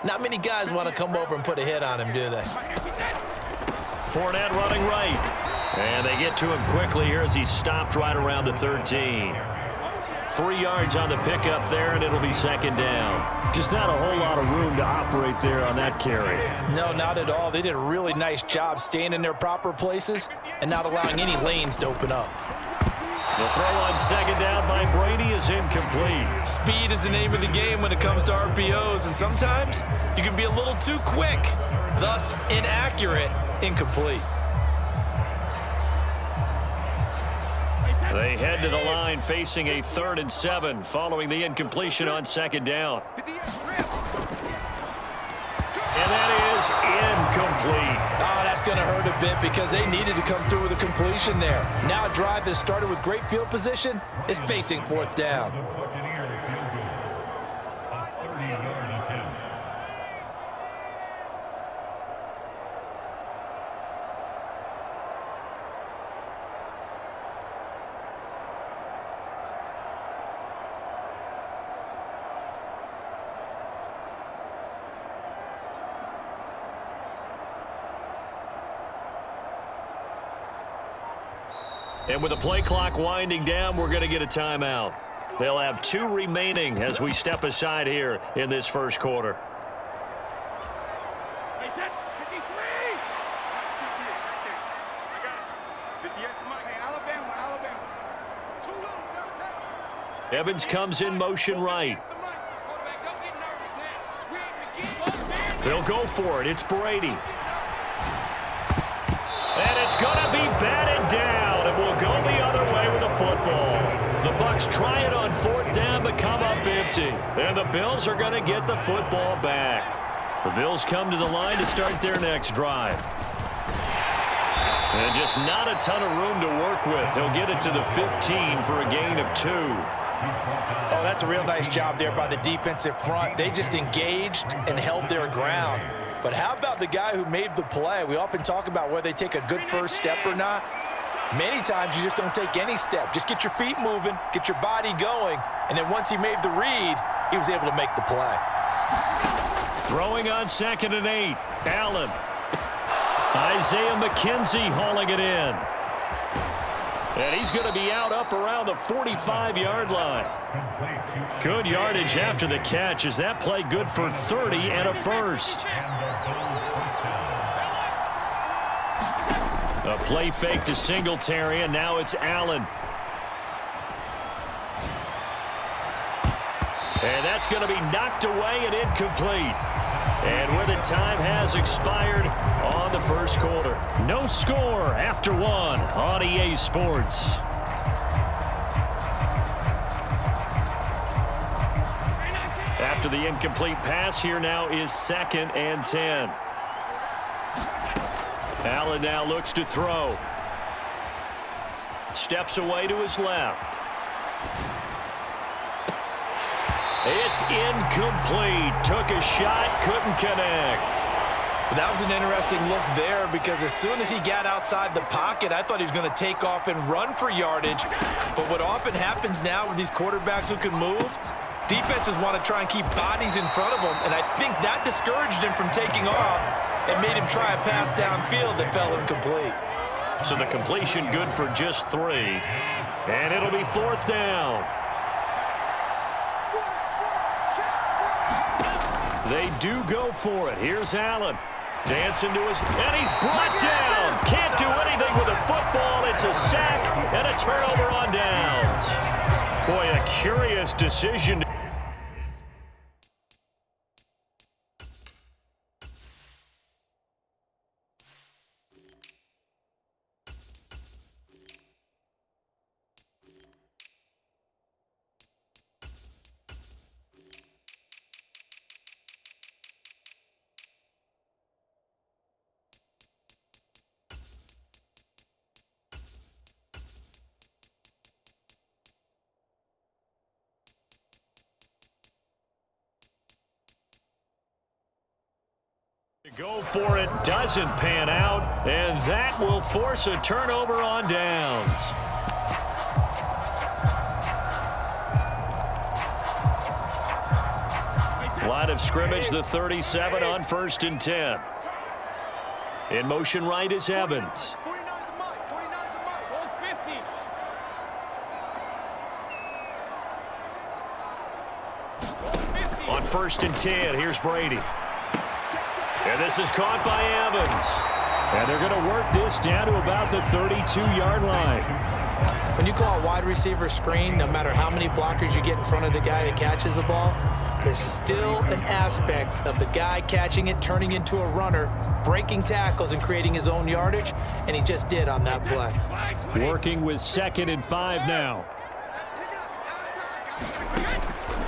Not many guys want to come over and put a hit on him, do they? Fournette running right. And they get to him quickly here as he's stopped right around the 13. 3 yards on the pickup there, and it'll be second down. Just not a whole lot of room to operate there on that carry. No, not at all. They did a really nice job staying in their proper places and not allowing any lanes to open up. The throw on second down by Brady is incomplete. Speed is the name of the game when it comes to RPOs, and sometimes you can be a little too quick, thus inaccurate, incomplete. They head to the line facing a 3rd and 7 following the incompletion on second down. And that is incomplete. Oh, that's going to hurt a bit because they needed to come through with a completion there. Now a drive that started with great field position is facing 4th down. And with the play clock winding down, we're going to get a timeout. They'll have 2 remaining as we step aside here in this first quarter. Evans comes in motion right. They'll go for it. It's Brady. And it's going to be batted down, and we'll go the other way with the football. The Bucs try it on 4th down, but come up empty. And the Bills are going to get the football back. The Bills come to the line to start their next drive. And just not a ton of room to work with. He'll get it to the 15 for a gain of 2. Oh, that's a real nice job there by the defensive front. They just engaged and held their ground. But how about the guy who made the play? We often talk about whether they take a good first step or not. Many times you just don't take any step. Just get your feet moving, get your body going, and then once he made the read, he was able to make the play. Throwing on 2nd and 8. Allen. Isaiah McKenzie hauling it in. And he's going to be out up around the 45-yard line. Good yardage after the catch. Is that play good for 30 and a first? A play fake to Singletary, and now it's Allen. And that's going to be knocked away and incomplete. And where the time has expired on the first quarter. No score after 1 on EA Sports. After the incomplete pass, here now is 2nd and 10. Allen now looks to throw. Steps away to his left. It's incomplete. Took a shot, couldn't connect. That was an interesting look there because as soon as he got outside the pocket, I thought he was going to take off and run for yardage. But what often happens now with these quarterbacks who can move, defenses want to try and keep bodies in front of them, and I think that discouraged him from taking off and made him try a pass downfield that fell incomplete. So the completion good for just 3, and it'll be 4th down. They do go for it. Here's Allen. Dancing to his... And he's brought down. Can't do anything with the football. It's a sack and a turnover on downs. Boy, a curious decision. Go for it, doesn't pan out, and that will force a turnover on downs. Line of scrimmage, the 37 on 1st and 10. In motion right is Evans. On 1st and 10, here's Brady. And this is caught by Evans. And they're going to work this down to about the 32-yard line. When you call a wide receiver screen, no matter how many blockers you get in front of the guy that catches the ball, there's still an aspect of the guy catching it, turning into a runner, breaking tackles and creating his own yardage, and he just did on that play. Working with 2nd and 5 now.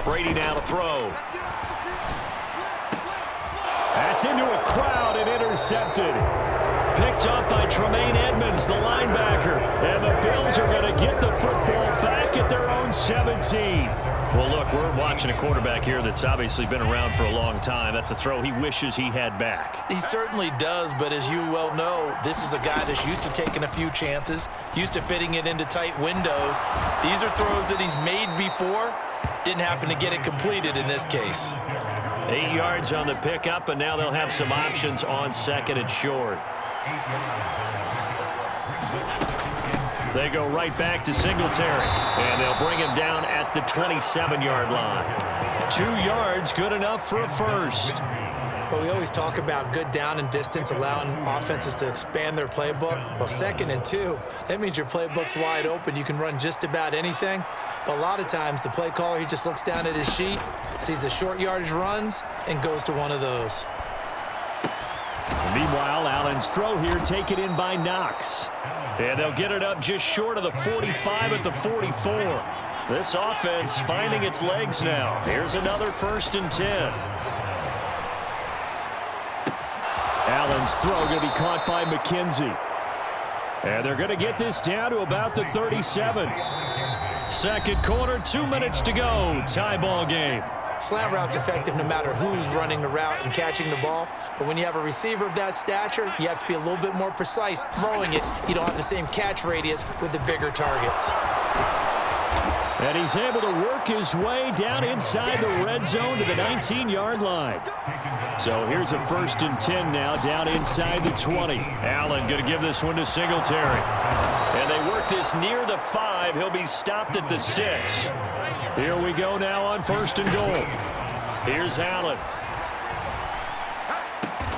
Brady now to throw. That's into a crowd and intercepted. Picked up by Tremaine Edmonds, the linebacker. And the Bills are going to get the football back at their own 17. Well, look, we're watching a quarterback here that's obviously been around for a long time. That's a throw he wishes he had back. He certainly does, but as you well know, this is a guy that's used to taking a few chances, used to fitting it into tight windows. These are throws that he's made before. Didn't happen to get it completed in this case. 8 yards on the pickup, and now they'll have some options on 2nd and short. They go right back to Singletary, and they'll bring him down at the 27-yard line. 2 yards, good enough for a first. Well, we always talk about good down and distance, allowing offenses to expand their playbook. Well, 2nd and 2, that means your playbook's wide open. You can run just about anything. But a lot of times, the play caller, he just looks down at his sheet, sees the short yardage runs, and goes to one of those. Meanwhile, Allen's throw here taken in by Knox. And they'll get it up just short of the 45 at the 44. This offense finding its legs now. Here's another 1st and 10. Allen's throw going to be caught by McKenzie. And they're going to get this down to about the 37. 2nd quarter, 2 minutes to go. Tie ball game. Slant route's effective no matter who's running the route and catching the ball. But when you have a receiver of that stature, you have to be a little bit more precise throwing it. You don't have the same catch radius with the bigger targets. And he's able to work his way down inside the red zone to the 19-yard line. So here's a 1st and 10 now down inside the 20. Allen going to give this one to Singletary. And they work this near the 5. He'll be stopped at the 6. Here we go now on 1st and goal. Here's Allen.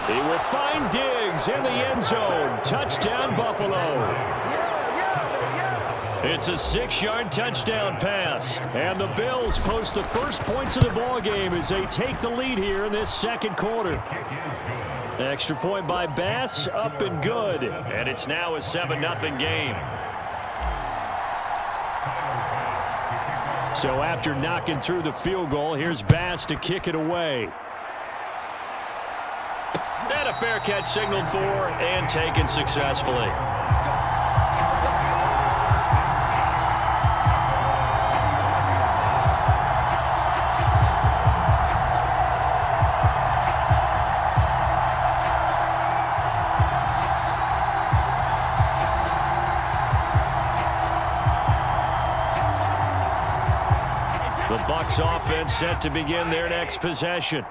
He will find Diggs in the end zone. Touchdown, Buffalo. It's a 6-yard touchdown pass. And the Bills post the first points of the ball game as they take the lead here in this 2nd quarter. Extra point by Bass, up and good. And it's now a 7-0 game. So after knocking through the field goal, here's Bass to kick it away. And a fair catch signaled for and taken successfully. Bucs offense set to begin their next possession.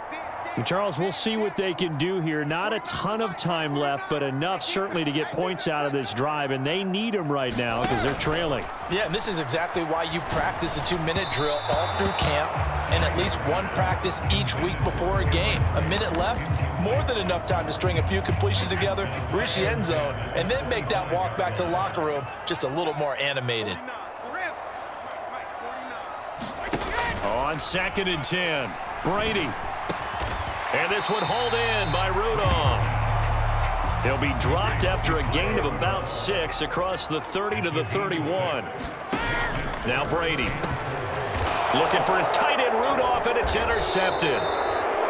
And Charles, we'll see what they can do here. Not a ton of time left, but enough certainly to get points out of this drive, and they need them right now because they're trailing. Yeah, and this is exactly why you practice a 2-minute drill all through camp and at least one practice each week before a game. A minute left, more than enough time to string a few completions together, reach the end zone, and then make that walk back to the locker room just a little more animated. On 2nd and 10, Brady. And this one hauled in by Rudolph. He'll be dropped after a gain of about 6 across the 30 to the 31. Now Brady. Looking for his tight end Rudolph, and it's intercepted.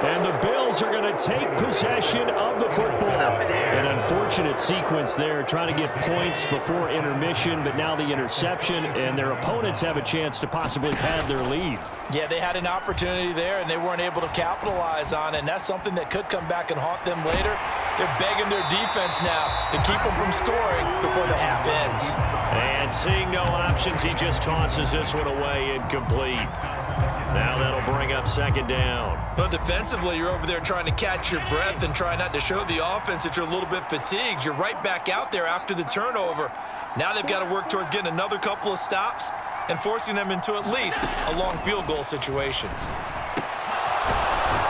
And the Bills are going to take possession of the football. An unfortunate sequence there, trying to get points before intermission, but now the interception, and their opponents have a chance to possibly pad their lead. Yeah, they had an opportunity there, and they weren't able to capitalize on it, and that's something that could come back and haunt them later. They're begging their defense now to keep them from scoring before the half ends. And seeing no options, he just tosses this one away incomplete. Now that'll bring up second down. Well, defensively, you're over there trying to catch your breath and try not to show the offense that you're a little bit fatigued. You're right back out there after the turnover. Now they've got to work towards getting another couple of stops and forcing them into at least a long field goal situation.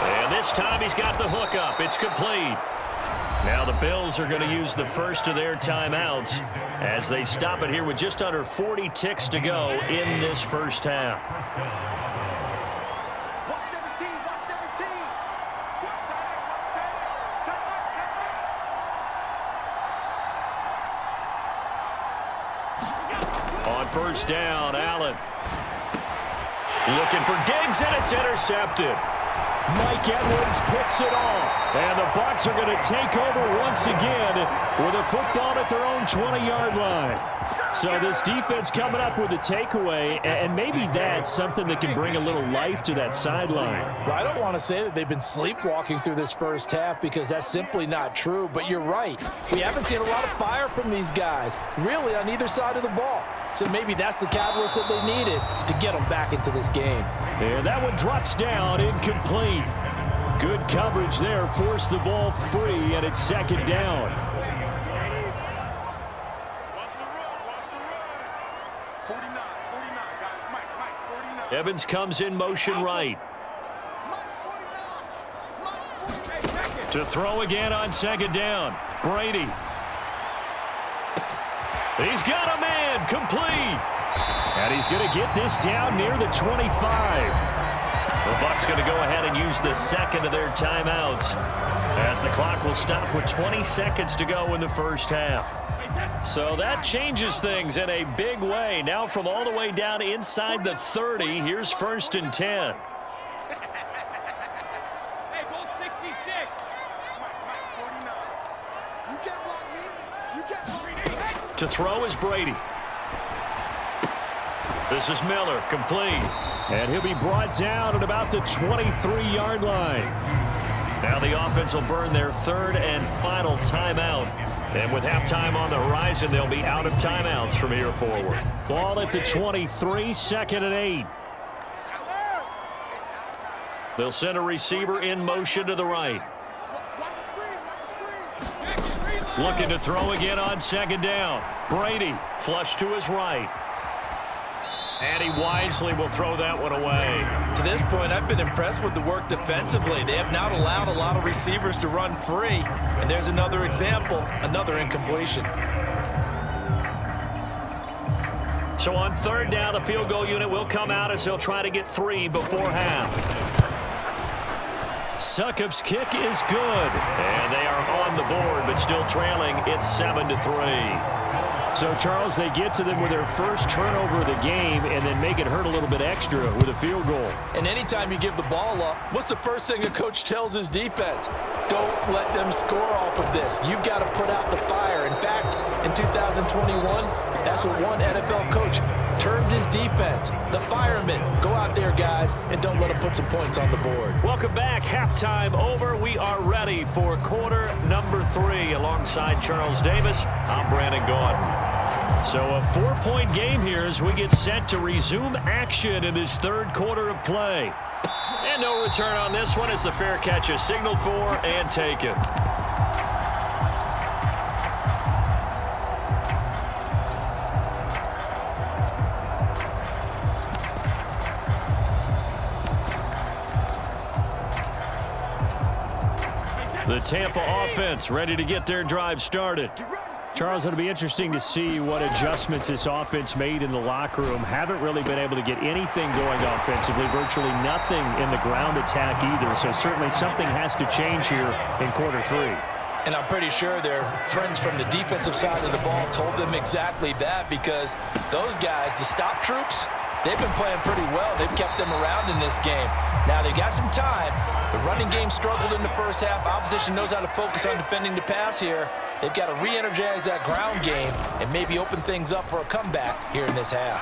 And this time he's got the hook up. It's complete. Now the Bills are going to use the first of their timeouts as they stop it here with just under 40 ticks to go in this first half. On first down, Allen. Looking for Diggs, and it's intercepted. Mike Edwards picks it off. And the Bucs are going to take over once again with a football at their own 20-yard line. So this defense coming up with a takeaway, and maybe that's something that can bring a little life to that sideline. Well, I don't want to say that they've been sleepwalking through this first half because that's simply not true, but you're right. We haven't seen a lot of fire from these guys, really, on either side of the ball. So maybe that's the catalyst that they needed to get them back into this game. And that one drops down, incomplete. Good coverage there, forced the ball free, and it's second down. Evans comes in motion right. To throw again on second down. Brady. He's got a man, complete. And he's going to get this down near the 25. The Bucs going to go ahead and use the second of their timeouts as the clock will stop with 20 seconds to go in the first half. So that changes things in a big way. Now from all the way down inside the 30, here's first and 10. To throw is Brady. This is Miller, complete. And he'll be brought down at about the 23-yard line. Now the offense will burn their third and final timeout. And with halftime on the horizon, they'll be out of timeouts from here forward. Ball at the 23, second and 8. They'll send a receiver in motion to the right. Looking to throw again on second down. Brady, flush to his right. And he wisely will throw that one away. To this point, I've been impressed with the work defensively. They have not allowed a lot of receivers to run free. And there's another example, another incompletion. So on third down, the field goal unit will come out as they'll try to get 3 before half. Succop's kick is good. And they are on the board, but still trailing. It's 7-3. So, Charles, they get to them with their first turnover of the game and then make it hurt a little bit extra with a field goal. And anytime you give the ball up, what's the first thing a coach tells his defense? Don't let them score off of this. You've got to put out the fire. In fact, in 2021, that's what one NFL coach termed his defense. The firemen. Go out there, guys, and don't let them put some points on the board. Welcome back. Halftime over. We are ready for quarter number 3. Alongside Charles Davis, I'm Brandon Gaudin. So a 4-point game here as we get set to resume action in this third quarter of play. And no return on this one as the fair catch is signaled for and taken. The Tampa offense ready to get their drive started. Charles, it'll be interesting to see what adjustments this offense made in the locker room. Haven't really been able to get anything going offensively, virtually nothing in the ground attack either. So certainly something has to change here in quarter 3. And I'm pretty sure their friends from the defensive side of the ball told them exactly that, because those guys, the stop troops, they've been playing pretty well. They've kept them around in this game. Now, they got some time. The running game struggled in the first half. Opposition knows how to focus on defending the pass here. They've got to re-energize that ground game and maybe open things up for a comeback here in this half.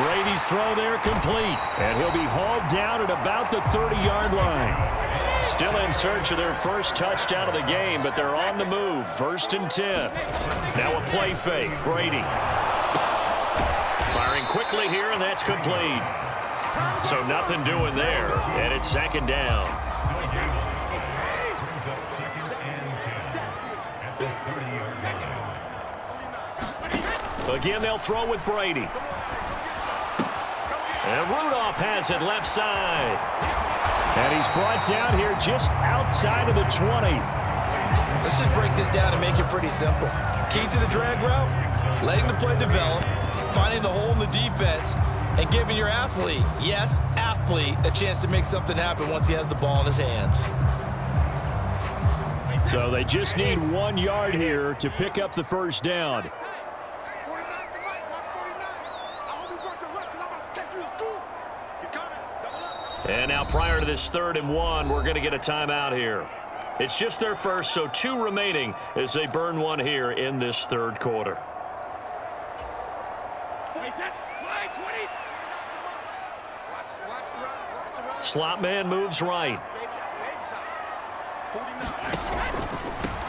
Brady's throw there complete. And he'll be hauled down at about the 30-yard line. Still in search of their first touchdown of the game, but they're on the move. First and 10. Now a play fake. Brady. Firing quickly here, and that's complete. So nothing doing there, and it's second down. Again, they'll throw with Brady. And Rudolph has it left side. And he's brought down here just outside of the 20. Let's just break this down and make it pretty simple. Key to the drag route, letting the play develop, finding the hole in the defense, and giving your athlete, yes, athlete, a chance to make something happen once he has the ball in his hands. So they just need 1 yard here to pick up the first down. And now prior to this 3rd and 1, we're going to get a timeout here. It's just their first, so 2 remaining as they burn 1 here in this 3rd quarter. Slot man moves right.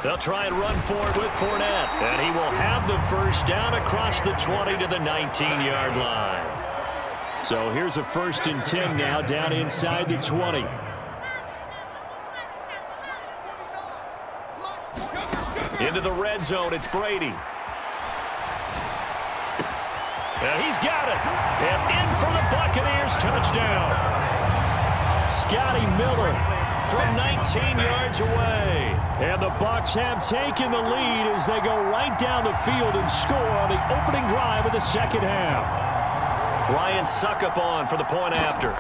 They'll try and run for it with Fournette. And he will have the first down across the 20 to the 19-yard line. So here's a 1st and 10 now down inside the 20. Into the red zone, it's Brady. And he's got it. And in for the Buccaneers, touchdown. Scotty Miller from 19 yards away. And the Bucs have taken the lead as they go right down the field and score on the opening drive of the second half. Ryan Suckup on for the point after.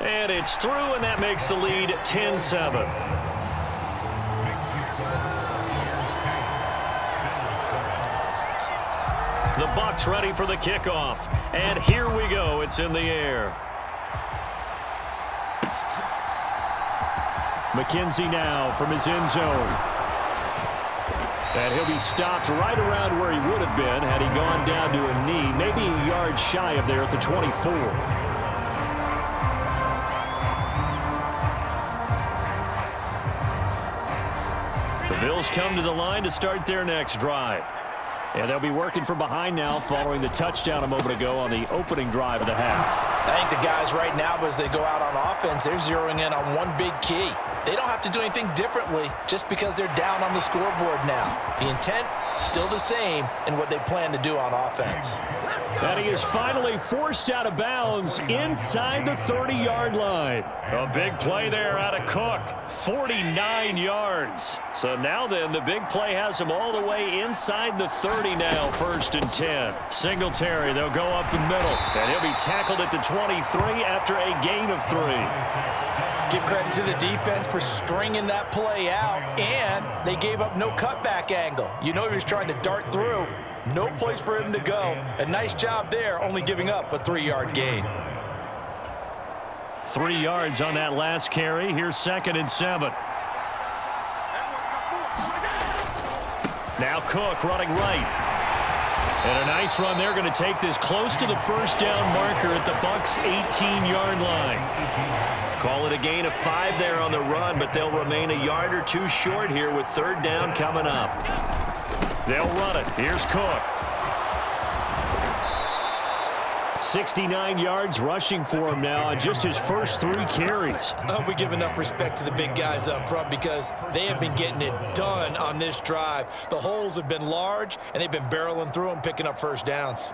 And it's through, and that makes the lead 10-7. The Bucs ready for the kickoff. And here we go. It's in the air. McKenzie now from his end zone. And he'll be stopped right around where he would have been had he gone down to a knee, maybe a yard shy of there at the 24. The Bills come to the line to start their next drive. And they'll be working from behind now following the touchdown a moment ago on the opening drive of the half. I think the guys right now, as they go out on offense, they're zeroing in on one big key. They don't have to do anything differently just because they're down on the scoreboard now. The intent, still the same in what they plan to do on offense. And he is finally forced out of bounds inside the 30-yard line. A big play there out of Cook, 49 yards. So now then, the big play has him all the way inside the 30 now, 1st and 10. Singletary, they'll go up the middle, and he'll be tackled at the 23 after a gain of 3. Give credit to the defense for stringing that play out, and they gave up no cutback angle. You know he was trying to dart through. No place for him to go. A nice job there, only giving up a 3-yard gain. 3 yards on that last carry. Here's 2nd and 7. Now Cook running right. And a nice run. They're going to take this close to the first down marker at the Bucs' 18-yard line. Call it a gain of 5 there on the run, but they'll remain a yard or 2 short here with 3rd down coming up. They'll run it. Here's Cook. 69 yards rushing for him now on just his first 3 carries. I hope we give enough respect to the big guys up front because they have been getting it done on this drive. The holes have been large, and they've been barreling through them, picking up first downs.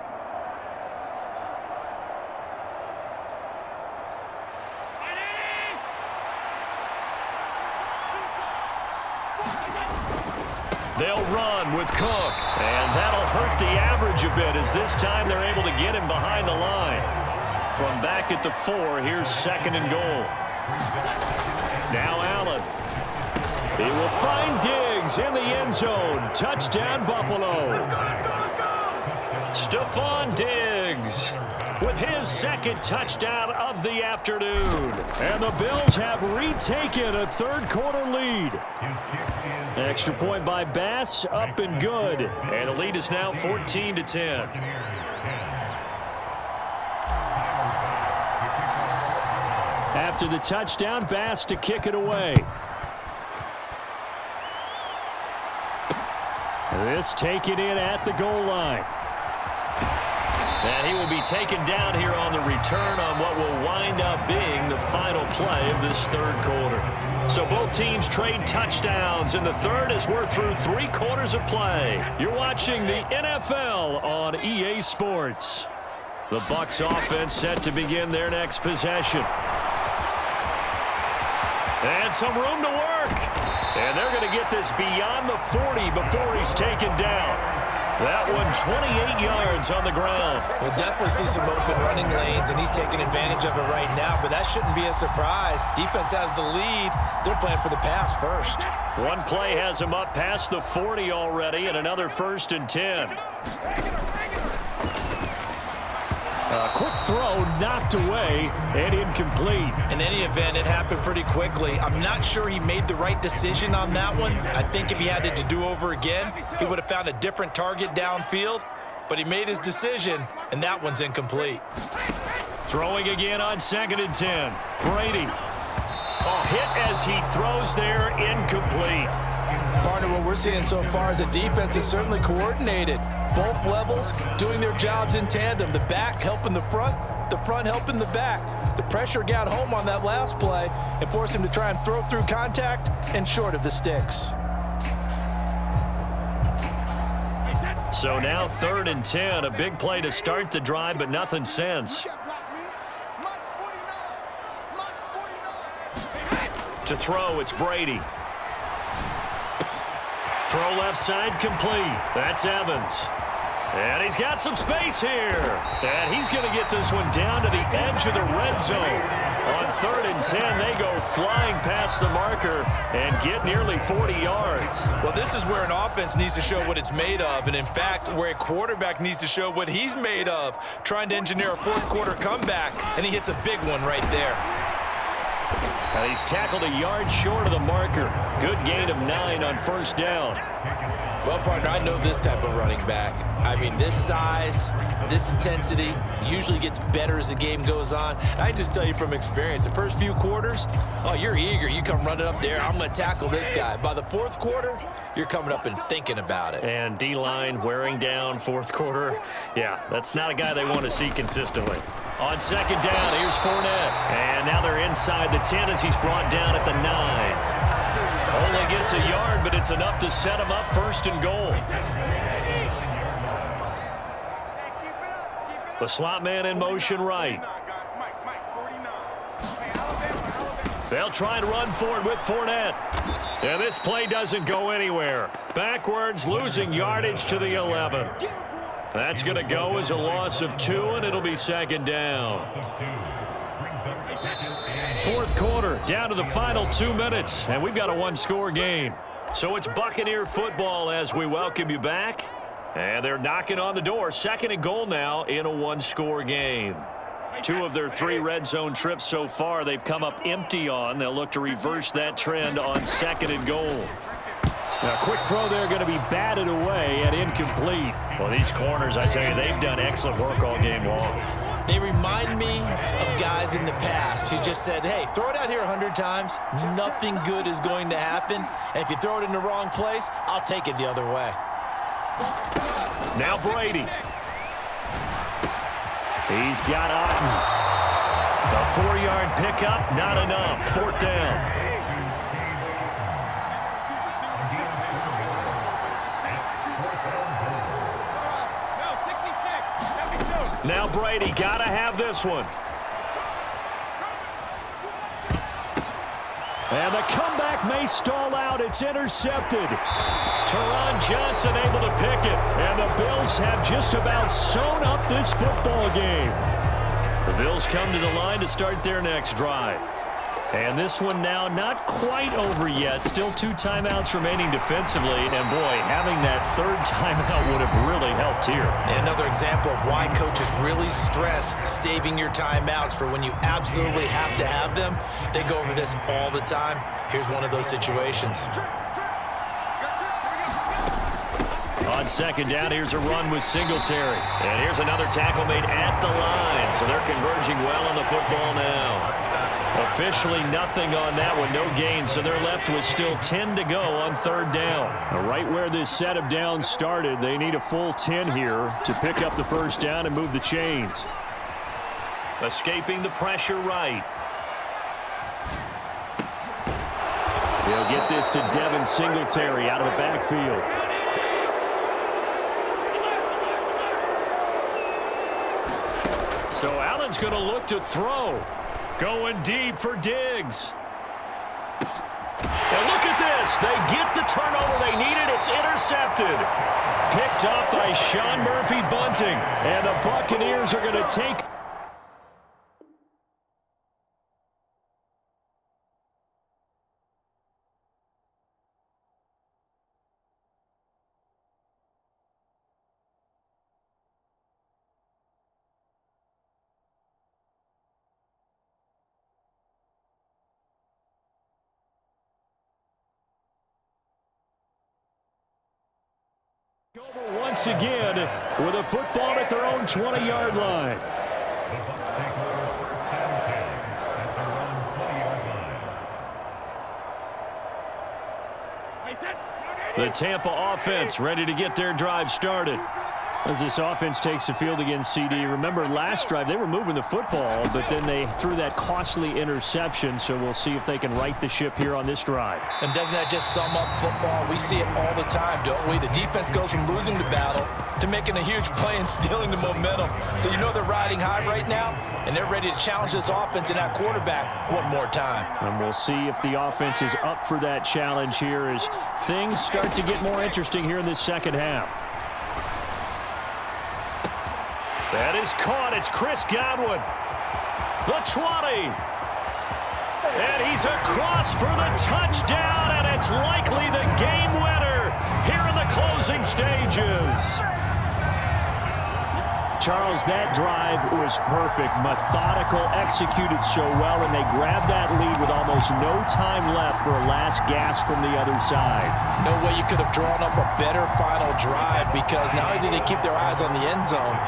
They'll run with Cook, and that'll hurt the average a bit as this time they're able to get him behind the line. From back at the 4, here's 2nd and goal. Now Allen. He will find Diggs in the end zone. Touchdown, Buffalo. Stephon Diggs with his 2nd touchdown of the afternoon. And the Bills have retaken a 3rd quarter lead. Extra point by Bass, up and good. And the lead is now 14-10. After the touchdown, Bass to kick it away. This taken in at the goal line. And he will be taken down here on the return on what will wind up being the final play of this third quarter. So both teams trade touchdowns in the third as we're through 3 quarters of play. You're watching the NFL on EA Sports. The Bucs offense set to begin their next possession. And some room to work. And they're going to get this beyond the 40 before he's taken down. That one 28 yards on the ground. We'll definitely see some open running lanes, and he's taking advantage of it right now, but that shouldn't be a surprise. Defense has the lead. They're playing for the pass first. One play has him up past the 40 already, and another 1st and 10. A quick throw knocked away and incomplete. In any event, it happened pretty quickly. I'm not sure he made the right decision on that one. I think if he had it to do over again, he would have found a different target downfield. But he made his decision, and that one's incomplete. Throwing again on 2nd and 10. Brady. A hit as he throws there, incomplete. Partner, what we're seeing so far as a defense is certainly coordinated. Both levels doing their jobs in tandem. The back helping the front helping the back. The pressure got home on that last play and forced him to try and throw through contact and short of the sticks. So now 3rd and 10. A big play to start the drive, but nothing since. To throw, it's Brady. Throw left side complete. That's Evans. And he's got some space here. And he's going to get this one down to the edge of the red zone. On 3rd and 10, they go flying past the marker and get nearly 40 yards. Well, this is where an offense needs to show what it's made of. And, in fact, where a quarterback needs to show what he's made of, trying to engineer a 4th quarter comeback. And he hits a big one right there. And he's tackled a yard short of the marker. Good gain of 9 on 1st down. Well, partner, I know this type of running back. I mean, this size, this intensity usually gets better as the game goes on. I just tell you from experience, the first few quarters, oh, you're eager. You come running up there, I'm going to tackle this guy. By the 4th quarter, you're coming up and thinking about it. And D-line wearing down 4th quarter. Yeah, that's not a guy they want to see consistently. On 2nd down, here's Fournette. And now they're inside the 10 as he's brought down at the 9. Only gets a yard, but it's enough to set him up 1st and goal. The slot man in motion right. They'll try and run for it with Fournette. And this play doesn't go anywhere. Backwards, losing yardage to the 11. That's going to go as a loss of 2, and it'll be 2nd down. 4th quarter, down to the final 2 minutes, and we've got a 1-score game. So it's Buccaneer football as we welcome you back. And they're knocking on the door. 2nd and goal now in a 1-score game. 2 of their 3 red zone trips so far they've come up empty on. They'll look to reverse that trend on 2nd and goal. Now, a quick throw there going to be batted away and incomplete. Well, these corners, I tell you, they've done excellent work all game long. They remind me of guys in the past who just said, hey, throw it out here 100 times. Nothing good is going to happen. And if you throw it in the wrong place, I'll take it the other way. Now Brady. He's got Otten. A 4-yard pickup, not enough. 4th down. Now Brady, gotta have this one. And the comeback may stall out. It's intercepted. Teron Johnson able to pick it. And the Bills have just about sewn up this football game. The Bills come to the line to start their next drive. And this one now not quite over yet. Still 2 timeouts remaining defensively. And, boy, having that 3rd timeout would have really helped here. And another example of why coaches really stress saving your timeouts for when you absolutely have to have them. They go over this all the time. Here's one of those situations. On 2nd down, here's a run with Singletary. And here's another tackle made at the line. So they're converging well on the football now. Officially nothing on that one, no gain, so they're left with still 10 to go on third down. Right where this set of downs started, they need a full 10 here to pick up the first down and move the chains. Escaping the pressure right. They'll get this to Devin Singletary out of the backfield. So Allen's going to look to throw. Going deep for Diggs. And look at this. They get the turnover they needed. It's intercepted. Picked up by Sean Murphy-Bunting. And the Buccaneers are going to take... over once again with a football at their own 20-yard line. The Tampa offense ready to get their drive started. As this offense takes the field against CD, remember last drive they were moving the football, but then they threw that costly interception, so we'll see if they can right the ship here on this drive. And doesn't that just sum up football? We see it all the time, don't we? The defense goes from losing the battle to making a huge play and stealing the momentum. So you know they're riding high right now, and they're ready to challenge this offense and that quarterback one more time. And we'll see if the offense is up for that challenge here as things start to get more interesting here in this second half. That is caught. It's Chris Godwin. The 20. And he's across for the touchdown, and it's likely the game winner here in the closing stages. Charles, that drive was perfect. Methodical, executed so well, and they grabbed that lead with almost no time left for a last gasp from the other side. No way you could have drawn up a better final drive, because not only did they keep their eyes on the end zone,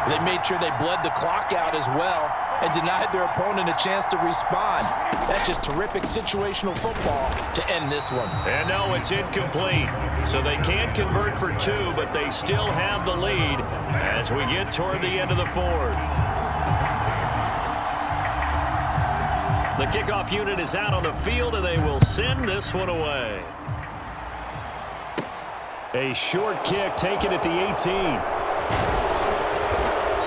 they made sure they bled the clock out as well and denied their opponent a chance to respond. That's just terrific situational football to end this one. And no, it's incomplete. So they can't convert for two, but they still have the lead as we get toward the end of the fourth. The kickoff unit is out on the field, and they will send this one away. A short kick taken at the 18.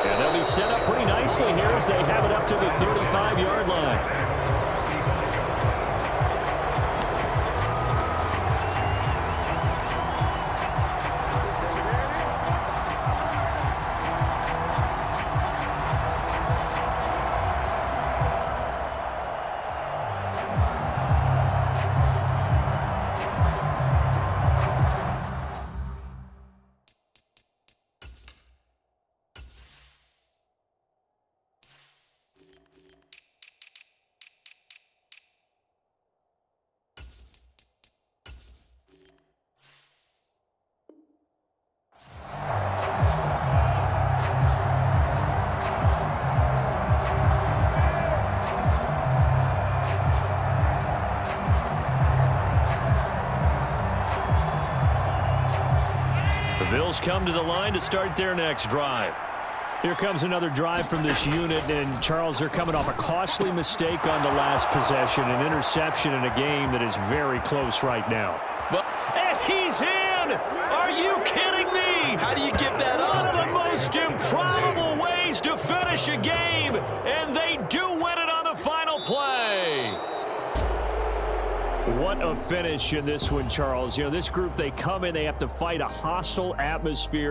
And they'll be set up pretty nicely here as they have it up to the 35-yard line. Bills come to the line to start their next drive. Here comes another drive from this unit, and Charles, they're coming off a costly mistake on the last possession, an interception in a game that is very close right now. Well, and he's in! Are you kidding me? How do you give that up? One of the most improbable ways to finish a game, and they do win it on the final play. What a finish in this one, Charles. You know, this group, they come in, they have to fight a hostile atmosphere.